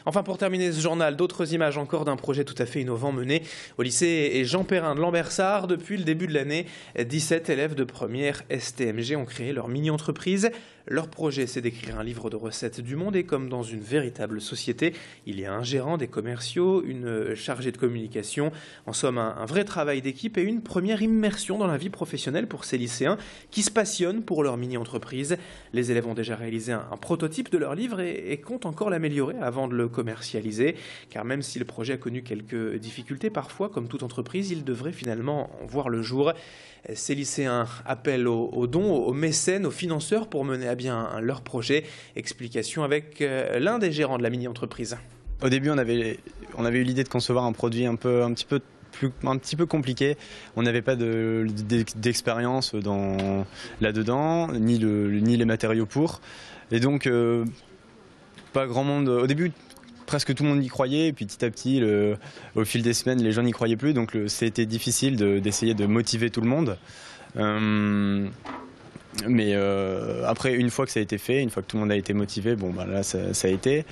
Enfin, pour terminer ce journal, d'autres images encore d'un projet tout à fait innovant mené au lycée Jean Perrin de Lambersart. Depuis le début de l'année, 17 élèves de première STMG ont créé leur mini-entreprise. Leur projet, c'est d'écrire un livre de recettes du monde et comme dans une véritable société, il y a un gérant, des commerciaux, une chargée de communication. En somme, un vrai travail d'équipe et une première immersion dans la vie professionnelle pour ces lycéens qui se passionnent pour leur mini-entreprise. Les élèves ont déjà réalisé un prototype de leur livre et comptent encore l'améliorer avant de le commercialiser. Car même si le projet a connu quelques difficultés parfois, comme toute entreprise, il devrait finalement voir le jour. Ces lycéens appellent aux dons, aux mécènes, aux financeurs pour mener à bien leur projet. Explication avec l'un des gérants de la mini-entreprise. Au début, on avait eu l'idée de concevoir un produit un petit peu compliqué. On n'avait pas d'expérience là-dedans, ni les matériaux pour. Et donc, pas grand monde. Au début, presque tout le monde y croyait. Et puis petit à petit, au fil des semaines, les gens n'y croyaient plus. Donc, c'était difficile d'essayer de motiver tout le monde. Mais après, une fois que ça a été fait, une fois que tout le monde a été motivé, bon, bah là, ça a été.